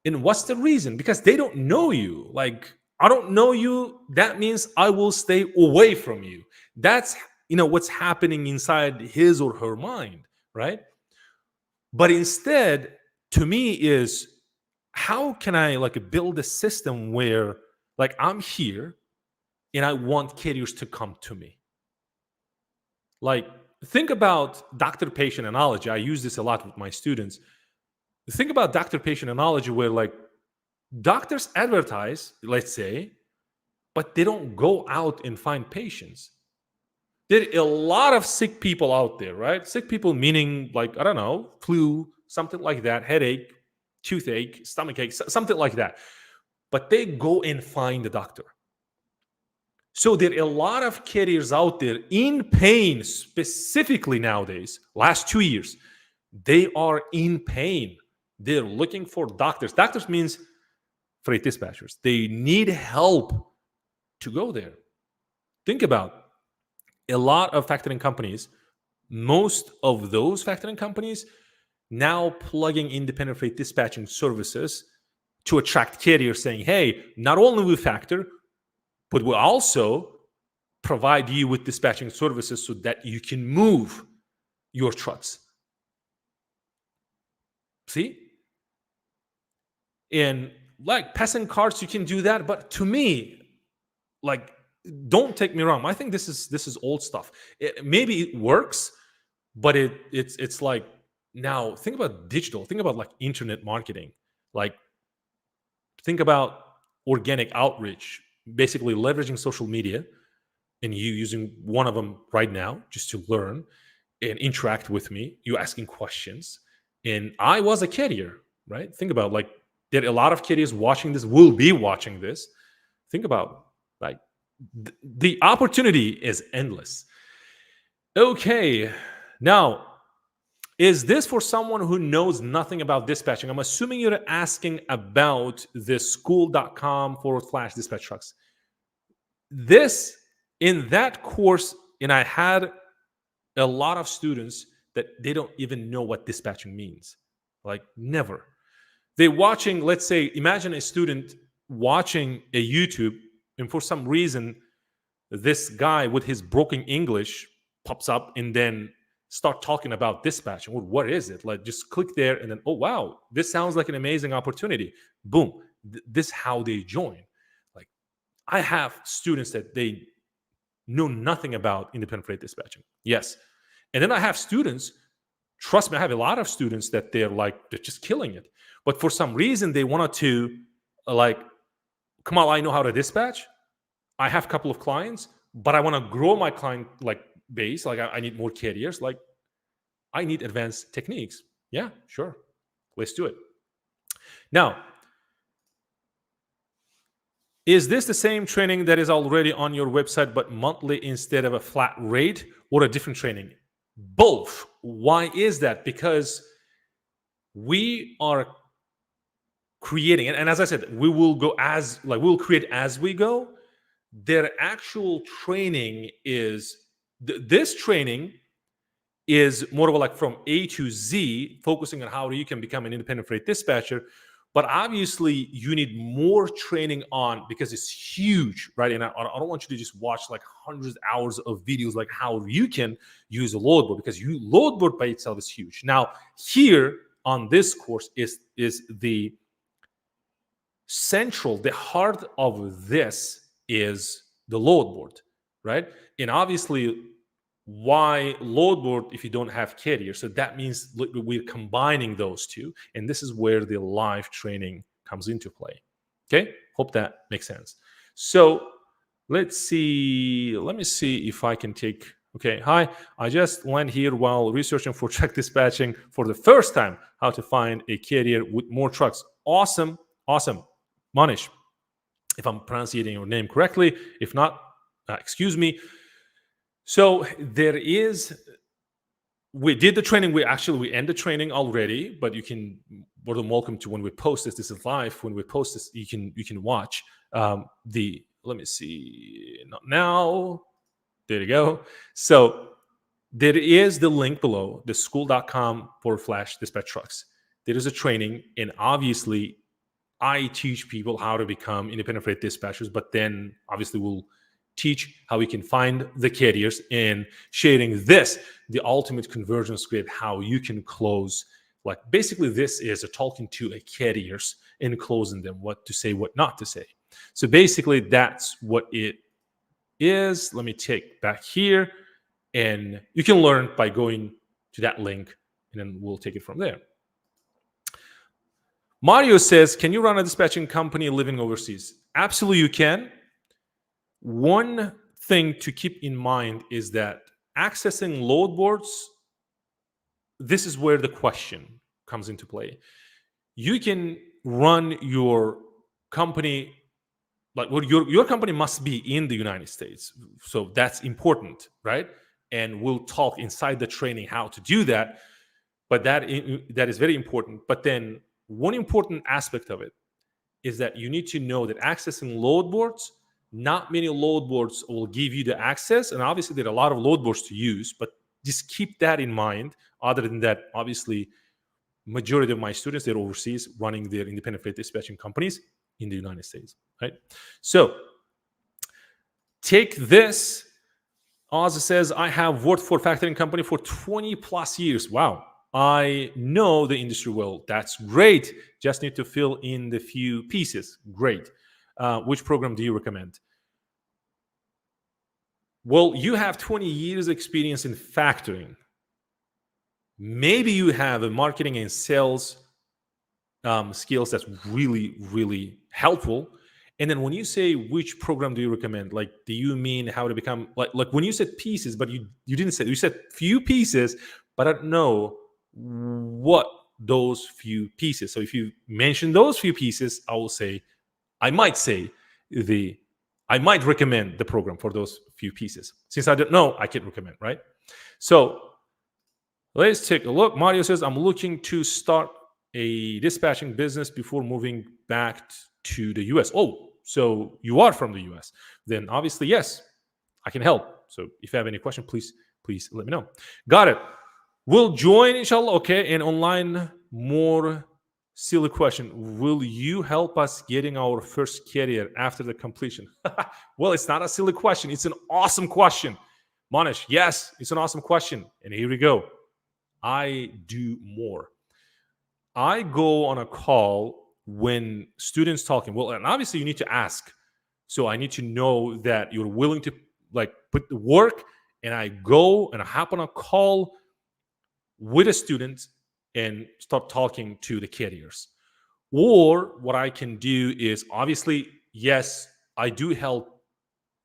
And what's the reason? Because they don't know you. Like, I don't know you. That means I will stay away from you. That's, what's happening inside his or her mind, right? But instead, to me, is how can I build a system where I'm here and I want carriers to come to me? Think about doctor-patient analogy. I use this a lot with my students. Think about doctor-patient analogy where doctors advertise, let's say, but they don't go out and find patients. There are a lot of sick people out there, right? Sick people meaning I don't know, flu, something like that, headache, toothache, stomachache, something like that. But they go and find the doctor. So there are a lot of carriers out there in pain, specifically nowadays, last 2 years. They are in pain. They're looking for doctors. Doctors means freight dispatchers. They need help to go there. Think about a lot of factoring companies. Most of those factoring companies now plugging independent freight dispatching services to attract carriers saying, hey, not only we factor, but we also provide you with dispatching services so that you can move your trucks. See? And passing carts, you can do that. But to me, don't take me wrong. I think this is old stuff. Maybe it works, but it's now think about digital. Think about internet marketing. Think about organic outreach, basically leveraging social media, and you using one of them right now just to learn and interact with me. You asking questions, and I was a carrier, right? Think about there are a lot of carriers watching this, will be watching this. Think about the opportunity is endless. Okay, now, is this for someone who knows nothing about dispatching? I'm assuming you're asking about the school.com/dispatch trucks. this in that course, and I had a lot of students that they don't even know what dispatching means. Like, never. They're watching, let's say, imagine a student watching a YouTube, and for some reason, this guy with his broken English pops up and then start talking about dispatching. Well, what is it? Like, just click there and then, oh wow, this sounds like an amazing opportunity. Boom. This is how they join. Like, I have students that they know nothing about independent freight dispatching. Yes. And then I have students, trust me, I have a lot of students that they're just killing it. But for some reason, they wanted to, like, Kamal, I know how to dispatch. I have a couple of clients, but I want to grow my client base. Like, I need more carriers. Like, I need advanced techniques. Yeah, sure. Let's do it. Now, is this the same training that is already on your website, but monthly instead of a flat rate, or a different training? Both. Why is that? Because we are creating, and as I said, we will go we'll create as we go. Their actual training is this training is more of like from A to Z, focusing on how you can become an independent freight dispatcher. But obviously, you need more training on, because it's huge, right? And I don't want you to just watch like hundreds of hours of videos like how you can use a load board, because load board by itself is huge. Now, here on this course is the central, the heart of this is the load board, right? And obviously, why load board if you don't have carrier? So that means we're combining those two, and this is where the live training comes into play. Okay, hope that makes sense. So let me see if I can take. Okay, hi, I just went here while researching for truck dispatching for the first time how to find a carrier with more trucks. Awesome Manish, if I'm pronouncing your name correctly. If not, excuse me. So we did the training. We end the training already, but you can, more than welcome to, when we post this is live. When we post this, you can watch let me see, not now. There you go. So there is the link below, the school.com/dispatch trucks. There is a training, and obviously I teach people how to become independent freight dispatchers, but then obviously we'll teach how we can find the carriers, and sharing the ultimate conversion script, how you can close. Like, basically, this is a talking to a carriers and closing them, what to say, what not to say. So basically, that's what it is. Let me take back here, and you can learn by going to that link, and then we'll take it from there. Mario says, can you run a dispatching company living overseas? Absolutely, you can. One thing to keep in mind is that accessing load boards, this is where the question comes into play. You can run your company, like, well, your company must be in the United States. So that's important, right? And we'll talk inside the training how to do that. But that is very important. But then one important aspect of it is that you need to know that accessing load boards, not many load boards will give you the access. And obviously, there are a lot of load boards to use, but just keep that in mind. Other than that, obviously, majority of my students, they're overseas running their independent freight dispatching companies in the United States, right? So take this. Oz says, I have worked for a factoring company for 20 plus years. Wow. I know the industry well. That's great. Just need to fill in the few pieces. Great. Which program do you recommend? Well, you have 20 years experience in factoring. Maybe you have a marketing and sales skills that's really, really helpful. And then when you say which program do you recommend, like, do you mean how to become, like when you said pieces, but you didn't say, you said few pieces, but I don't know what those few pieces. So if you mention those few pieces, I might recommend the program for those few pieces. Since I don't know, I can recommend, right? So let's take a look. Mario says, I'm looking to start a dispatching business before moving back to the US. Oh, so you are from the US. Then obviously, yes, I can help. So if you have any question, please let me know. Got it. We'll join, inshallah. Okay, and online, more silly question. Will you help us getting our first career after the completion? Well, it's not a silly question. It's an awesome question. Manish, yes, it's an awesome question. And here we go. I do more. I go on a call when students talking. Well, and obviously you need to ask. So I need to know that you're willing to like put the work. And I go and I hop on a call with a student and start talking to the carriers. Or what I can do is obviously, yes, I do help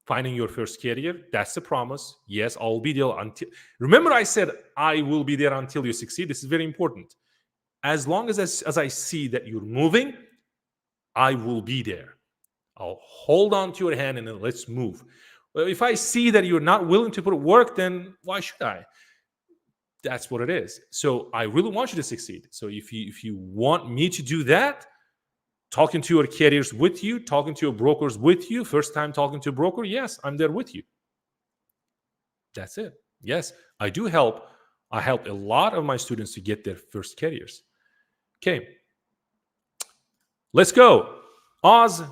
finding your first carrier. That's the promise. Yes, I'll be there until. Remember, I said I will be there until you succeed. This is very important. As long as I see that you're moving, I will be there. I'll hold on to your hand and then let's move. Well, if I see that you're not willing to put work, then why should I? That's what it is. So I really want you to succeed. So if you want me to do that, talking to your carriers with you, talking to your brokers with you, first time talking to a broker, yes, I'm there with you. That's it. Yes, I do help. I help a lot of my students to get their first carriers. Okay, let's go. Oz,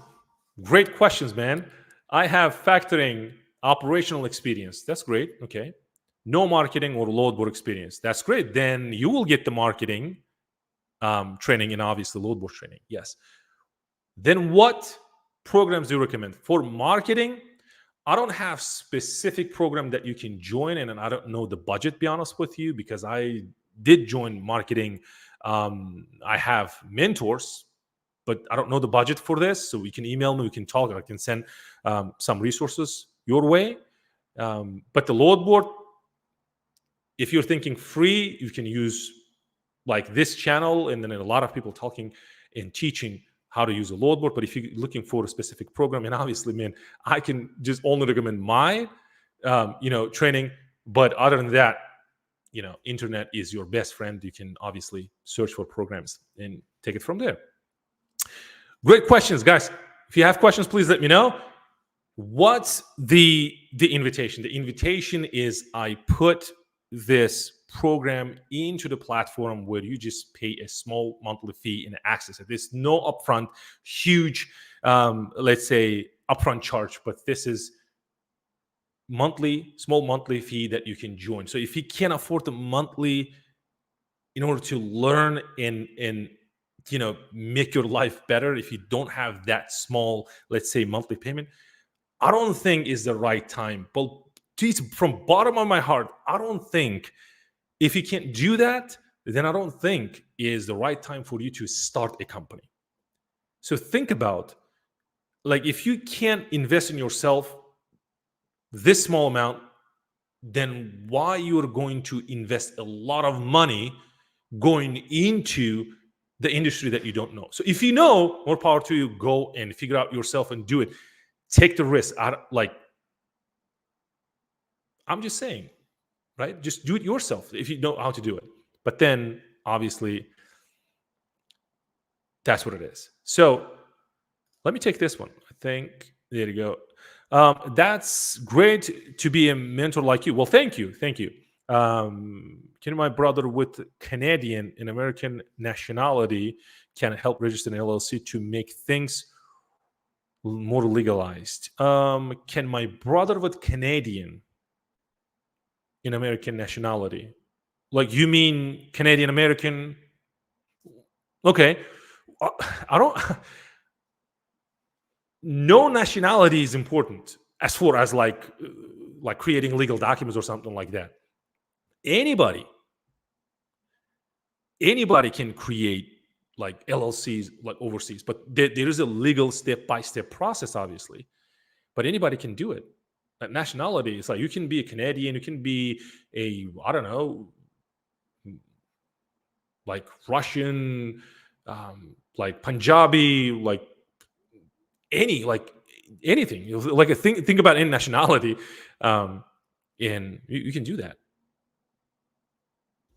great questions, man. I have factoring operational experience. That's great. Okay. No marketing or load board experience. That's great. Then you will get the marketing training and obviously load board training. Yes. Then what programs do you recommend? For marketing, I don't have specific program that you can join, and I don't know the budget, be honest with you, because I did join marketing. I have mentors, but I don't know the budget for this. So you can email me, we can talk, I can send some resources your way. But the load board, if you're thinking free, you can use like this channel, and then a lot of people talking and teaching how to use a load board. But if you're looking for a specific program, and obviously, man, I can just only recommend my, training. But other than that, internet is your best friend. You can obviously search for programs and take it from there. Great questions, guys. If you have questions, please let me know. What's the invitation? The invitation is I put this program into the platform where you just pay a small monthly fee and access it. There's no upfront, huge, let's say, upfront charge, but this is small monthly fee that you can join. So if you can't afford the monthly in order to learn and make your life better, if you don't have that small, let's say, monthly payment, I don't think is the right time. But geez, from bottom of my heart, I don't think if you can't do that, then I don't think is the right time for you to start a company. So think about, like, if you can't invest in yourself this small amount, then why you're going to invest a lot of money going into the industry that you don't know? So if you know, more power to you. Go and figure out yourself and do it. Take the risk. I'm just saying, right? Just do it yourself if you know how to do it. But then, obviously, that's what it is. So let me take this one. I think, there you go. That's great to be a mentor like you. Well, thank you. Can my brother with Canadian and American nationality can help register an LLC to make things more legalized? Can my brother with Canadian in American nationality, like you mean Canadian American? Okay, I don't. No nationality is important as far as like creating legal documents or something like that. Anybody can create like LLCs like overseas, but there is a legal step-by-step process, obviously. But anybody can do it. Nationality, it's like you can be a Canadian, you can be a, I don't know, like Russian, like Punjabi, like anything. Like think about any nationality, and you can do that.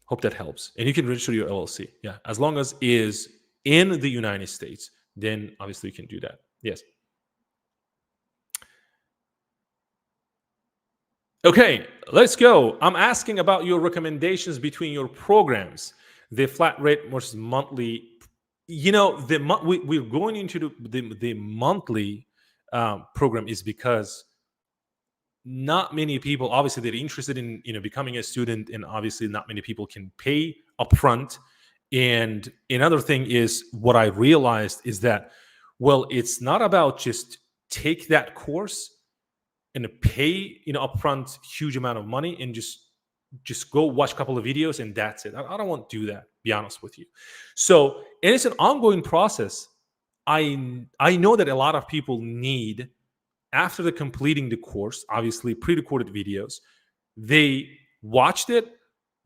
Hope that helps. And you can register your LLC. Yeah, as long as is in the United States, then obviously you can do that. Yes. Okay, let's go. I'm asking about your recommendations between your programs, the flat rate versus monthly. We're going into the monthly program is because not many people, obviously, they're interested in becoming a student, and obviously, not many people can pay upfront. And another thing is what I realized is that, well, it's not about just take that course and pay upfront huge amount of money and just go watch a couple of videos and that's it. I don't want to do that, be honest with you. So, and it's an ongoing process. I know that a lot of people need, after the completing the course, obviously pre-recorded videos, they watched it,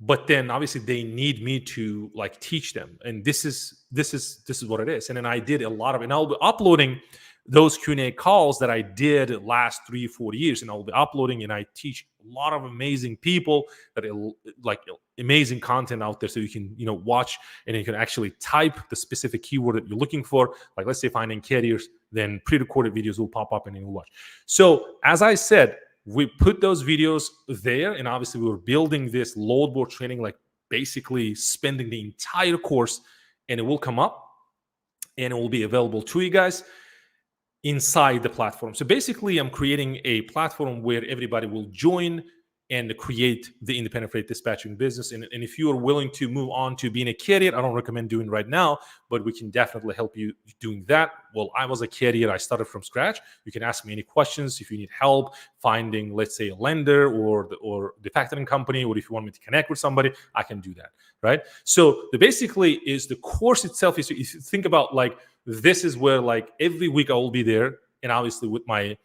but then obviously they need me to like teach them, and this is what it is. And then I did a lot of, and I'll be uploading those Q&A calls that I did last 3-4 years, and I'll be uploading, and I teach a lot of amazing people that like amazing content out there, so you can watch, and you can actually type the specific keyword that you're looking for, like let's say finding carriers, then pre-recorded videos will pop up and you'll watch. So as I said, we put those videos there, and obviously we were building this load board training, like basically spending the entire course, and it will come up and it will be available to you guys inside the platform. So basically, I'm creating a platform where everybody will join and create the independent freight dispatching business. And if you are willing to move on to being a carrier, I don't recommend doing right now, but we can definitely help you doing that. Well, I was a carrier. I started from scratch. You can ask me any questions if you need help finding, let's say, a lender or the factoring company, or if you want me to connect with somebody, I can do that, right? So basically is the course itself is, if you think about like, this is where like every week I will be there, and obviously with my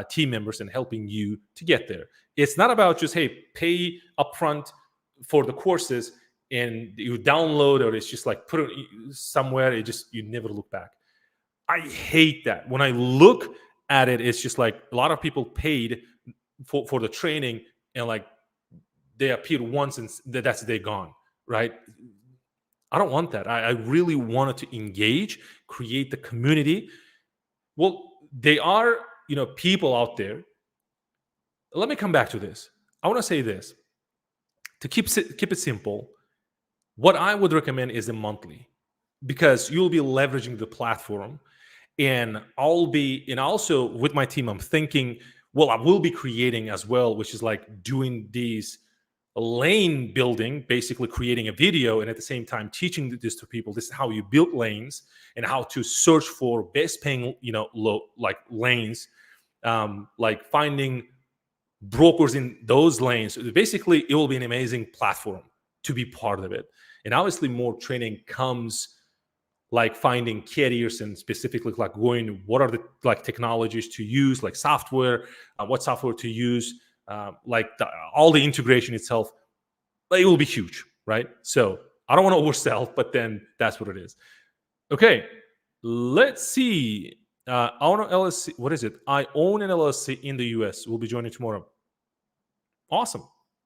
team members and helping you to get there. It's not about just, hey, pay upfront for the courses and you download, or it's just like put it somewhere, you never look back. I hate that. When I look at it, it's just like a lot of people paid for the training, and like they appeared once and that's they're gone, right? I don't want that. I really wanted to engage, create the community. Well, they are, people out there. Let me come back to this. I want to say this. To keep it simple, what I would recommend is a monthly, because you'll be leveraging the platform, and also with my team, I'm thinking, well, I will be creating as well, which is like doing these lane building, basically creating a video and at the same time teaching this to people. This is how you build lanes and how to search for best paying, like lanes, like finding brokers in those lanes. Basically, it will be an amazing platform to be part of it. And obviously, more training comes like finding carriers, and specifically like going, what are the like technologies to use, like software, what software to use, all the integration itself. It will be huge, right? So I don't want to oversell, but then that's what it is. Okay, let's see. I own an LLC. What is it? I own an LLC in the US. We'll be joining tomorrow. Awesome.